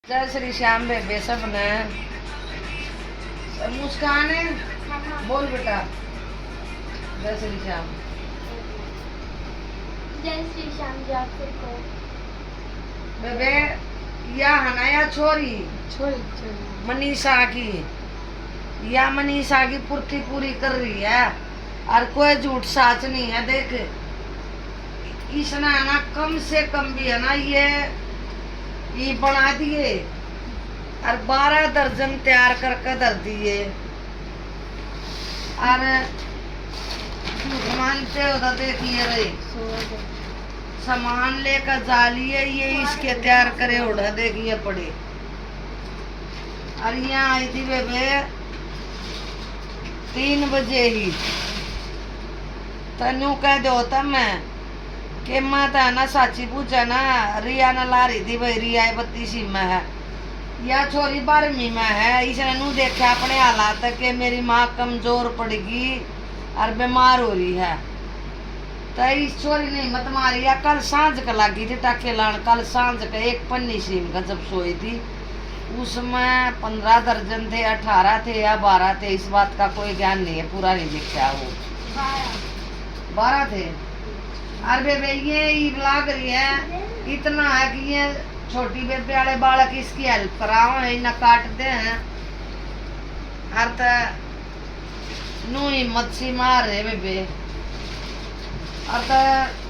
जय श्री श्याम बेबे सबने मुस्कान है। बोल बेटा जय श्री श्याम। जय श्री श्याम जी आप सबको। बेबे या हनाया छोरी छोरी मनीषा की या मनीषा की पूर्ति पूरी कर रही है और कोई झूठ साच नहीं है। देख इसने है ना कम से कम भी है ना ये बना दिए और 12 दर्जन तैयार करके धर दिए और झूठ मानते हो तो देखिए रे सामान लेकर जा लिए ये इसके तैयार करे उड़ा देखिए पड़े। और यहाँ आई थी बेबे 3 बजे ही तनु कह दो तब मैं कि माता ना साची पूछा ना रिया ना ला रही थी भाई रिया 32 में है या छोरी 12वीं में है। इसने नू देखा अपने हालात के मेरी माँ कमजोर पड़ेगी और बीमार हो रही है तो इस छोरी ने मत मारी। या कल सांझ का लगी थी टाके लान कल सांझ का एक पन्नी सीम का जब सोई थी उसमें 15 दर्जन थे 18 थे या 12 थे इस बात का कोई ज्ञान नहीं है पूरा नहीं देखा वो 12 थे। और बेबे ये लाग रही है इतना है कि ये छोटी बेबे वाले बालक इसकी हेल्प कराओ न काटते हैं और नू हिम्मत सी मार रहे बेबे और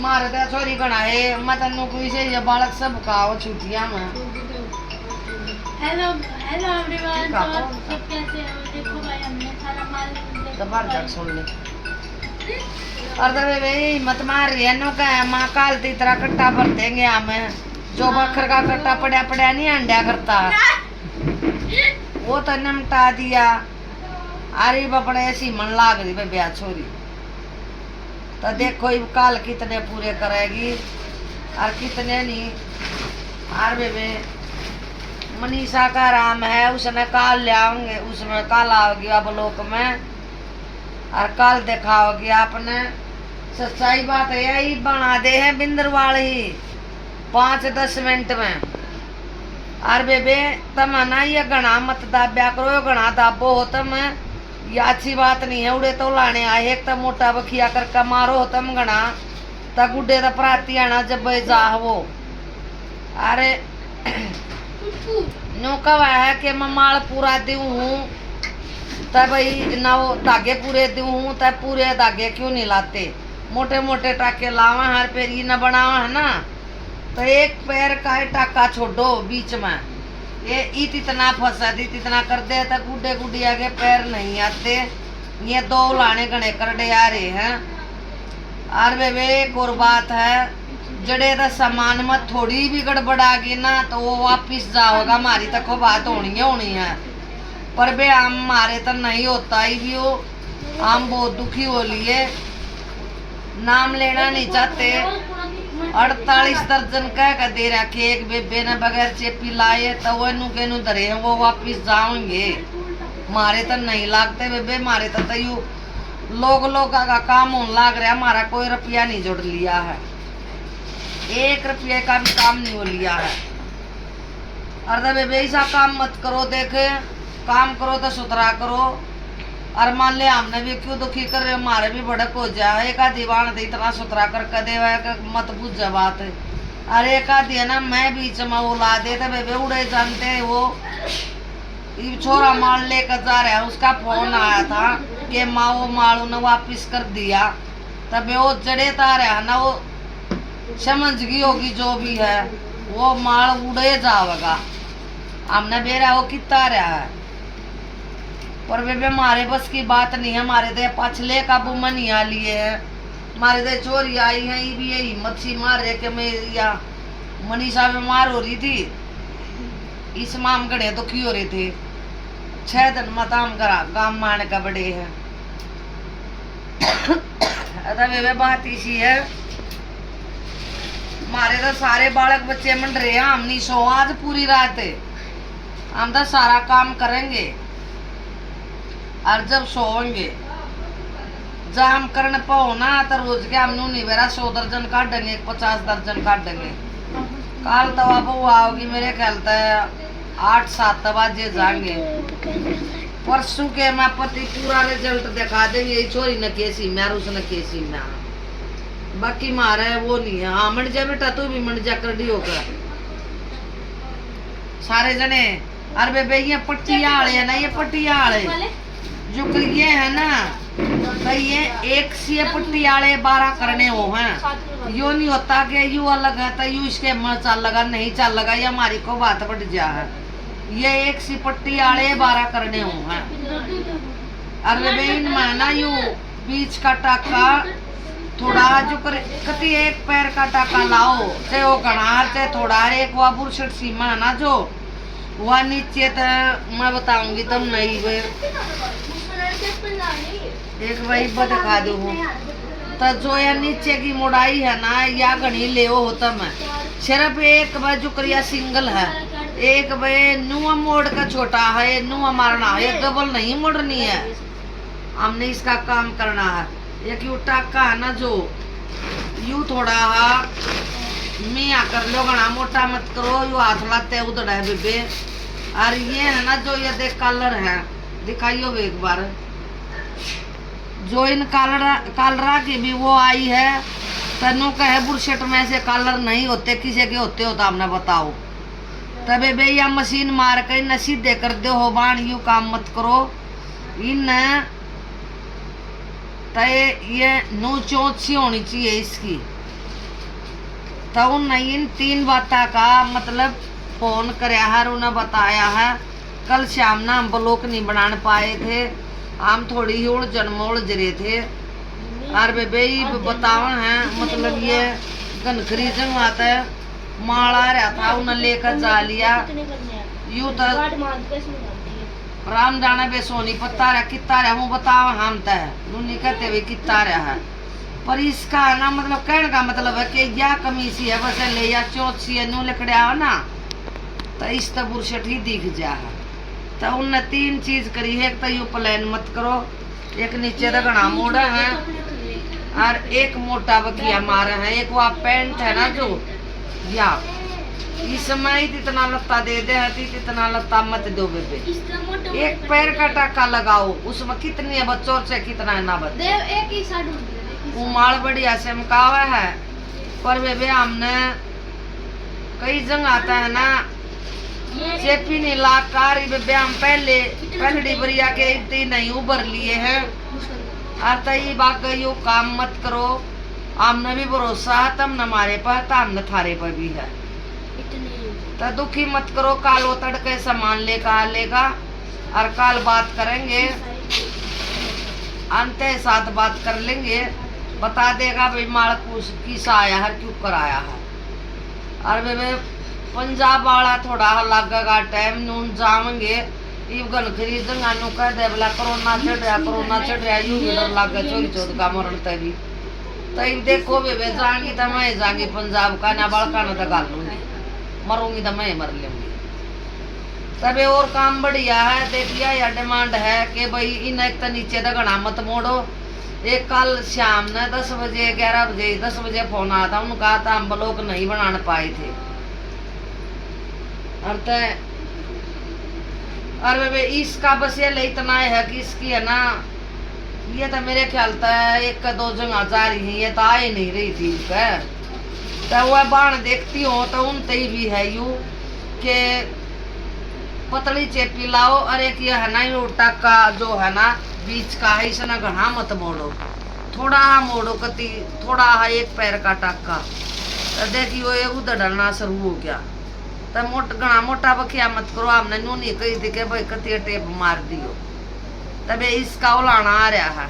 मारे तो छोरी गणाए मैं तनु कोई से ये बालक सब खाओ छुट्टियां में। हेलो हेलो एवरीवन तो सब कैसे हो। देखो भाई हमने सारा माल दबार जाके सुन ले और तो बेबे हिम्मत मार रही है नो का माँ काल ती तरह कट्टा भर देंगे हमें जो बखर का कट्टा पड़ा पड़ा नहीं अंडा करता वो तो निमटा दिया। अरे बपड़े ऐसी मन लाग रही बेबे छोरी तो देखो काल कितने पूरे करेगी और कितने नहीं। और बेबे मनीषा का राम है उसने काल ले आओगे उसमें काल आओगी अब लोक में और काल दिखाओगी आपने। सच्चाई बात है यही बना दे है बिंदरवाल ही 5-10 मिनट में। और बेबे तम ना ये गणा मत दाब्या करो ये गणा दाबो हो तम ये अच्छी बात नहीं है। उड़े तो लाने आए एक तो मोटा बखिया करके मारो हो तम गणा त गुड्डे तो प्राती आना जब जा वो। अरे नो कब है कि मैं माल पूरा दू हूँ तब भाई ना वो धागे पूरे दू हूँ तब पूरे धागे क्यों नहीं लाते मोटे मोटे टाके लावा हर पैर ही न बनावा है ना तो एक पैर का टाका छोड़ो बीच में ये इतना फंसा दी इतना कर दे तो गुड्डे गुड्डी आगे पैर नहीं आते ये 2 लाने गणे कर दे आ रहे हैं। और बेबे एक और बात है जड़े तो सामान में थोड़ी भी गड़बड़ा गई ना तो वो वापिस जाओगा हमारी तक बात होनी है पर बे हम हमारे तो नहीं होता ही भी हो हम बहुत दुखी हो लिए नाम लेना नहीं चाहते। 48 दर्जन कह दे रखे एक बेबे ने बगैर चेपी लाए तो वो नु धरे हैं वो वापिस जाओगे मारे तो नहीं लागते बेबे मारे तो यू लोग का काम होने लाग रहा हमारा कोई रुपया नहीं जोड़ लिया है 1 रुपये का भी काम नहीं हो लिया है। और तो बेबे ऐसा काम मत करो देखे काम करो तो सुथरा करो और मान ले हमने भी क्यों दुखी कर रहे हमारे भी भड़क हो जाए एक आधी बाण दे इतना सुथरा कर दे मत बुझ जा बात। अरे एक आधी है ना मैं बीच में वो ला दे तो बेबे उड़े जानते वो छोरा माल लेकर जा रहा है उसका फोन आया था कि माँ वो मालू ने वापिस कर दिया तब वो जड़े था रहा ना वो समझ गई होगी जो भी है वो माल उड़े जाएगा हमने बेरा वो कितना रहा है पर बेबे हमारे बस की बात नहीं है। हमारे तो पछले का बुमनिया लिए है हमारे तो चोरी आई है ये भी यही मच्छी मार रहे कि मैं या मनीषा बीमार हो रही थी इस माम गड़े दुखी हो रहे थे 6 दिन मताम करा गाम मान का बड़े है बेबे बात इसी है हमारे तो सारे बालक बच्चे मंड रहे हैं हम नहीं सो आज पूरी रात हम तो सारा काम करेंगे और जब सोएंगे जब हम करने पाओ ना तो रोज के हम नहीं बेरा 100 दर्जन काटेंगे 50 दर्जन काटेंगे काल तो आप वो आओगी मेरे ख्याल 8-7 बजे जाएंगे। परसों के मैं पति पूरा रिजल्ट दिखा देंगे, ये छोरी न केसी में और उसने केसी में। बाकी मारे वो नहीं है। हाँ मंड जा बेटा, तू भी मंड जा कर डी होकर सारे जने। अरे बेबे ये पट्टिया वाले है ना, ये पट्टिया वाले जो ये है ना, तो ये एक सी पट्टी वाले 12 करने हो हैं। यो नहीं होता कि यू अलग है तो यू इसके मन चल लगा नहीं चल लगा, ये हमारी को बात बढ़ जा है। ये एक सी पट्टी वाले 12 करने हो हैं। अरे बेबे इनमें ना यू बीच का टाका थोड़ा जो कति एक पैर का टाका लाओ, चाहे वो कनार चाहे थोड़ा, एक वो बुरशट सीमा है ना जो वह नीचे तो मैं बताऊंगी तब नहीं वे एक वही दिखा दू तो जो या नीचे की मोड़ाई है ना या घनी ले होता मैं सिर्फ एक बार जो करिया सिंगल है, एक बार नुआ मोड़ का छोटा है, नुआ मारना है, डबल नहीं मोड़नी है। हमने इसका काम करना है। एक यू टाका है ना जो यू थोड़ा मिया कर लो, घना मोटा मत करो, यू हाथ लाते उधर है बेबे। और ये है ना जो ये देख कलर है, दिखाइयो एक बार जो इन कलरा की भी वो आई है। तनु कहे बुरशट में से कलर नहीं होते, किसी के होते हो तो आपने बताओ। तबे बे या मशीन मार कर न सीधे कर दे हो बाण, यू काम मत करो। इन तय ये नो चोट सी होनी चाहिए इसकी। तो उन इन 3 बातों का मतलब फोन कराया है, उन्हें बताया है। कल शाम ना हम ब्लॉक नहीं बना पाए थे, हम थोड़ी ही उलझ रहे थे। और बेबे बतावा है मतलब ये गनखरी जंग आता है माला रहा था, उन्हें लेकर जा लिया। यू तो राम जाने बे सोनी पत्ता रहा कितना रहा हूँ बतावा हम तय नहीं कहते हुए कितना रहा है। पर इसका ना मतलब कहने का मतलब है कि या कमी सी है बस ले या चौथ सी है नू लिखड़ा हो ना तो इस तो बुरशट ही दिख जा है। तो उनने 3 चीज करी है, एक तो यू प्लान मत करो, एक नीचे तो घना मोड़ा है और एक मोटा बकिया मारा है। एक वो पैंट है ना जो या इस समय इतना लत्ता दे दे है, इतना लत्ता मत दो बेबे। एक पैर का टाका लगाओ, उसमें कितनी है बच्चों से कितना है ना बच्चे वो माल बढ़िया से मकावा है। पर बेबे हमने कई जंग आता है ना चेपी नहीं लाकार बेबे हम पहले बरिया के इतनी नहीं उबर लिए हैं। और तई बात यू काम मत करो, हमने भी भरोसा है तब न हमारे पर तो हमने थारे पर भी है। तो दुखी मत करो, काल वो तड़के सामान लेगा और काल बात करेंगे, अंत साथ बात कर लेंगे, बता देगा भाई माल किसा आया है क्यों कराया है। और बेबे पंजाब वाला थोड़ा लगेगा टाइम नून जावेंगे गन खरीद कह दे बोला कोरोना चढ़ रहा यू भी डर लग गया चोरी चौथ का मरण तभी तो देखो बेबे जाऊंगी तो मैं जाऊंगी पंजाब का ना बड़का ना तो गाल लूंगी, मरूंगी तो मैं मर लूंगी। तबे और काम बढ़िया है। देखिए या डिमांड है कि भाई इन एक तो नीचे तो घना मत मोड़ो। एक कल शाम ने 10 बजे 11 बजे 10 बजे फोन आया था, उन्होंने कहा था हम ब्लॉक नहीं बना पाए थे। और बेबे इसका बस ये इतना है कि इसकी है ना ये तो मेरे ख्याल था 1-2 जगह जा रही है, ये तो आ ही नहीं रही थी। तो वह बाण देखती हो तो उन तई भी है यू के पतली चेपी लाओ। और एक ये है ना यू टाका जो है ना बीच का है, इसे ना घना मत मोड़ो, थोड़ा मोड़ो कति थोड़ा है एक पैर का टाका। तो देखियो ये उधर डलना शुरू हो गया। तो घना मोटा बखिया मत करो, हमने नूनी कही थी कि भाई कति टेप मार दियो। तबे इसका उलाना आ रहा है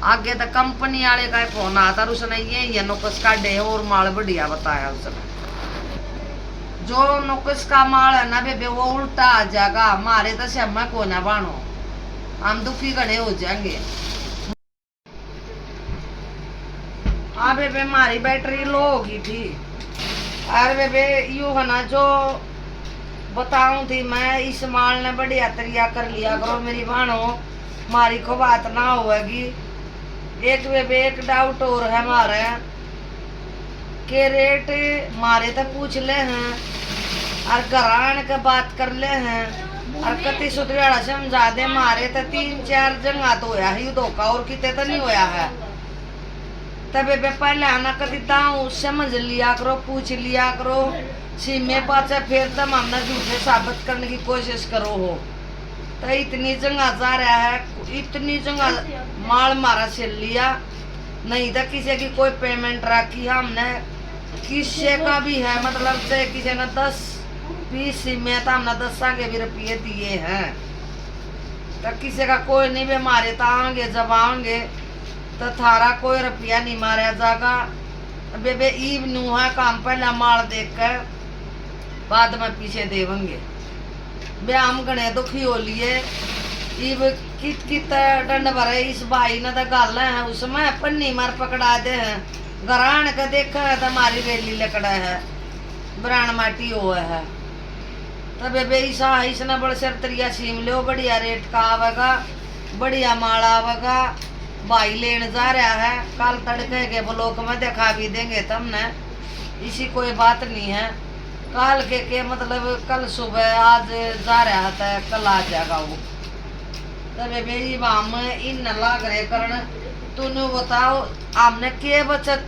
आगे तो कंपनी वाले का फोन आता उसने ये नुकस का डे और माल बढ़िया बताया उसने। जो नुकस का माल है ना बेबे वो उल्टा आ जाएगा, हमारे तो शम्मा को ना बानो, हम दुखी गणे हो जाएंगे। हाँ बेबे हमारी बैटरी लो होगी थी। अरे बेबे यू है ना जो बताऊं थी मैं, इस माल ने बढ़िया तरिया कर लिया करो मेरी बहनों, हमारी को बात ना होगी। एक बेबे एक डाउट और है हमारे के रेट मारे तो पूछ ले हैं और घरान के बात कर ले हैं और कति सुतरेड़ा समझा दे मारे तो 3-4 जगह तो होया ही धोखा और किते तो नहीं होया है। तबे बे पहले आना कति दाऊ समझ लिया करो, पूछ लिया करो, सीमे पाचे फिर तम हमने झूठे साबित करने की कोशिश करो हो। तो इतनी जगह जा रहा है, इतनी जगह माल मारा छिल लिया, नहीं तो किसी की कोई पेमेंट रखी हमने, किसी का भी है मतलब से किसी ने 10-20 में तो हमने 10 के भी रुपये दिए हैं। तो किसी का कोई नहीं भी मारे तो आएंगे, जब आएंगे तो थारा कोई रुपया नहीं मारा जाएगा। बेबे ईब नू है काम पहला माल देख कर बाद में पीछे देवेंगे। बे हम गणे दुखी हो लिए इब कित डंड भरे इस भाई ने तो गल है उसमें पन्नी मार पकड़ा दे हैं गरान के देख तो हमारी रेली लकड़ा है ब्राण माटी हो है। तब बेबे ईसा इसने बड़े सरतरिया सीम लो, बढ़िया रेट का आवेगा, बढ़िया माल आवेगा। भाई लेने जा रहा है, कल तड़के के ब्लॉक में दिखा भी देंगे तुमने, इसी कोई बात नहीं है। कल के मतलब कल सुबह आज जा रहा था, कल आ जाएगा वो। तबे मेरी माम इन लाग रहे करण तूने बताओ हमने के बचत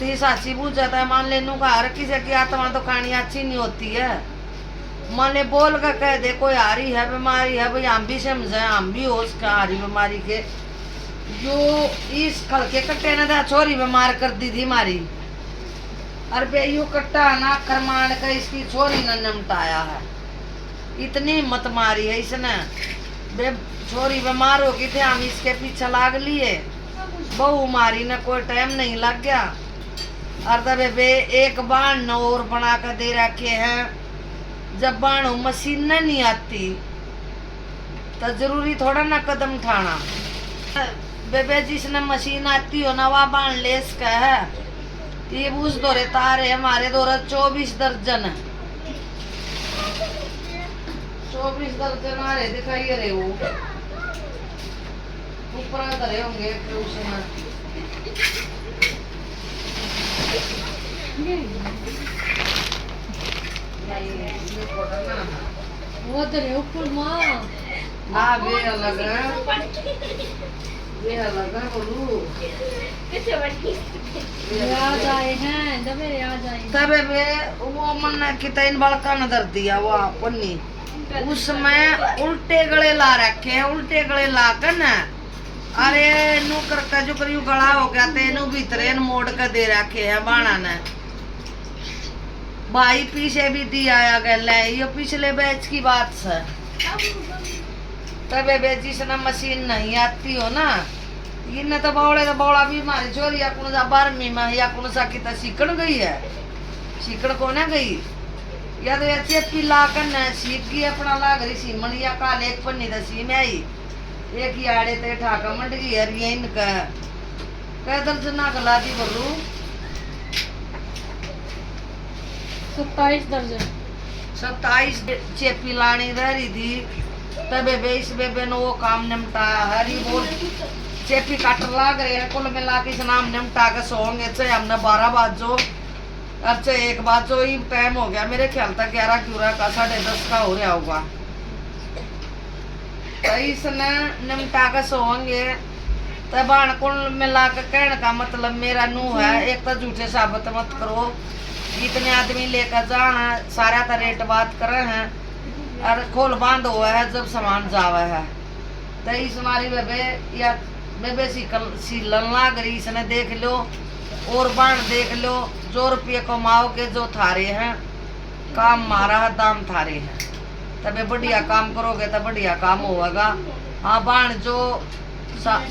थी साची पूछा था। मान ले नू का हर किसी की आत्मा तो कहानी अच्छी नहीं होती है। मान ले बोल कर कह दे कोई हारी है बीमारी है, भाई हम भी समझे, हम भी होश का हारी बीमारी के जो इस खल के कट्टे ने था छोरी बीमार कर दी थी मारी। अरे बे यू कट्टा ना करमान का इसकी छोरी ने निमटाया है, इतनी हिम्मत मारी है इसने। बे छोरी बीमार हो गई थे, हम इसके पीछे लाग लिए, बहू मारी ने कोई टाइम नहीं लग गया। और तबे बे एक बाण न और बना कर दे रखे हैं। जब बाणो मशीन नहीं आती तो जरूरी थोड़ा ना कदम उठाना। बेबे जिसने मशीन आती हो ना वह बाण लेस का है। ये उस दौरे तारे हमारे दौरे 24 दर्जन है, 24 दर्जन आ रहे दिखाई रहे वो ऊपर धरे होंगे उसमें। वो धरे ऊपर माँ हाँ वे अलग है, वे अलग है बोलू याद आए हैं दबे याद आए। तबे वे वो मन कितने बड़का नजर दिया वो पन्नी उसमें उल्टे गले ला रखे हैं, उल्टे गले ला कर न अरे नू करका जो करियो गला हो गया तेनू भीतरे मोड़ कर दे रखे हैं बाणा ने। भाई पीछे भी दिया गया ये पिछले बैच की बात है। तबे बे जिसने मशीन नहीं आती हो ना इन्हें तो बौड़ा भी मारी छोरी या कुन सा 12वीं में या कुन सा की सीखण गई है, सीखण को ना गई या तो ऐसे पिला कर न सीख गई अपना लाग रही सीमन या काल एक पन्नी दसी में आई एक ही आड़े ते ठाका मंड गई यार ये इनका कह दर्जना गला दी बोलू 27 दर्जन 27 चेपी लानी रह रही थी। तबे बेस बेबे ने वो काम निमटाया हरी बोल चेपी काट लाग रहे हैं कुल मिला के नाम निमटा के सोएंगे। चाहे हमने 12 बाजो अच्छा 1 बाजो ही टाइम हो गया मेरे ख्याल तक 11 का 10:30 का हो रहा होगा। तो इसने निमटा के सोएंगे तब कुल मिला के कहने का मतलब मेरा नू है एक तो झूठे साबित मत करो, इतने आदमी लेकर जा है सारा का रेट बात करे हैं और खोल बांध हुआ है जब सामान जावा है। तो इस हमारी बेबे या बेबे सीलन लाग रही इसने देख लो और बाण देख लो जो रुपये कमाओगे जो थारे हैं काम मारा है दाम थारे हैं। तबे बढ़िया काम करोगे तो बढ़िया काम होगा। हाँ बाण जो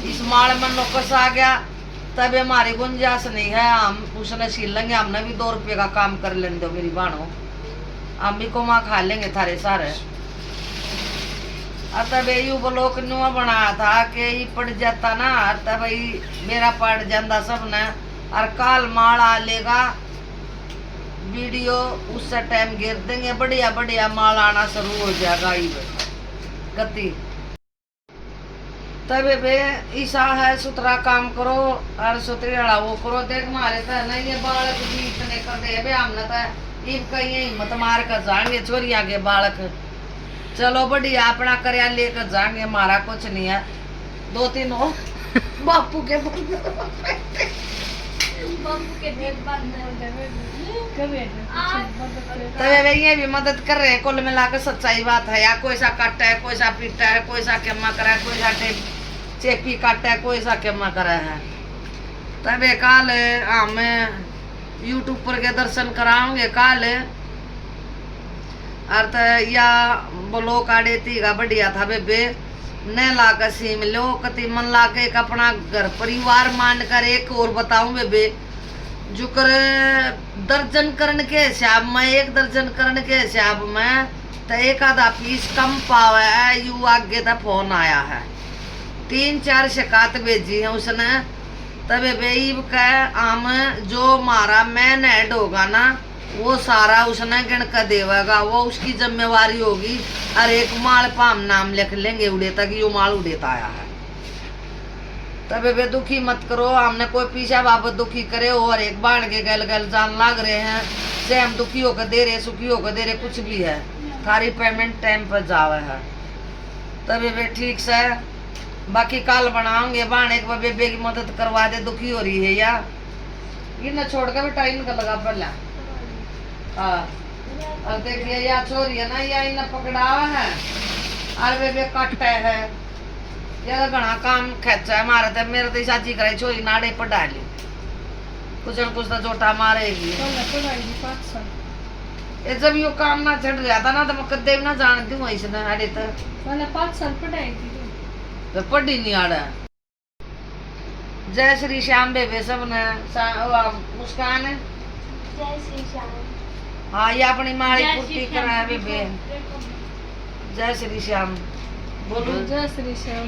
इस माल में नौकस आ गया तब हमारी गुंजाइश नहीं है, हम उसने सील लेंगे, हमने भी 2 रुपये का काम कर लेने दो मेरी बाणो, हम भी कोमा खा लेंगे थारे सारे। तब यू ब्लॉक नुआ बनाया था कि ये पड़ जाता ना तब मेरा पड़ जाता सब ने और काल माल आ लेगा वीडियो उस टाइम गिर देंगे बढ़िया बढ़िया माल आना शुरू हो जाएगा गति। तबे बे ईसा है सुथरा काम करो और सुथरी वो करो। देख मारे तो नहीं ये बालक भी इतने कर दे बे हमने तो इब कहीं हिम्मत मार कर जाएंगे चोरिया के बालक। चलो बढ़िया अपना करया लेकर जाएंगे, हमारा कुछ नहीं है। 2-3 हो बापू के तबे वे ये भी मदद कर रहे हैं। कुल मिलाकर सच्चाई बात है। या कोई सा काटा है, कोई सा पीटा है, कोई सा केमा करा है, कोई सा चेपी काटा है, कोई सा केमा करा है। तबे काल हम यूट्यूब पर के दर्शन कराओगे काल अर्थ या बोलो काड़े तीगा बढ़िया था बेबे न लाकर सीम लो कति मन लाके एक अपना घर परिवार मान कर। एक और बताऊं बेबे जुकर दर्जन करने के हिसाब में, 1 दर्जन करने के हिसाब में तो एक आधा पीस कम पावा है। यू आगे तक फोन आया है, 3-4 शिकायत भेजी है उसने। तबे बेईब कह आम जो मारा मैन हेड होगा ना वो सारा उसने गिन कर देगा, वो उसकी जिम्मेवारी होगी। और एक माल पाम नाम लिख लेंगे उड़े तक यो माल उड़ेता आया है। तबे बे दुखी मत करो, हमने कोई पीछा बाबत दुखी करे और एक बाढ़ के गल गल जान लाग रहे हैं से हम दुखी होकर दे रहे, सुखी होकर दे रहे, कुछ भी है थारी पेमेंट टाइम पर जावे है। तबे बे ठीक से बाकी काल बनाओगे बाणे के बेबे की मदद करवा दे। दुखी हो रही है या ये न छोड़ कर बेटा इनका लगा पहला। हाँ अब देखिए या छोरी है ना या इन पकड़ावा है और बेबे कट्टे है या घना काम खेचा है मारे थे। मेरे तो चाची कराई छोरी नाड़े पर डाली कुछ न कुछ तो चोटा मारेगी। ये जब यो काम ना चढ़ रहा था ना तो मैं कदे भी ना जानती हूँ इसने अरे तो 5 साल पढ़ाई थी तो पढ़ी नहीं आड़ा। जय श्री श्याम बेबे सब ने मुस्कान है। जय श्री श्याम। हाँ ये अपनी माड़ी कुर्ती करा है बेबे। जय श्री श्याम बोलो। जय श्री श्याम।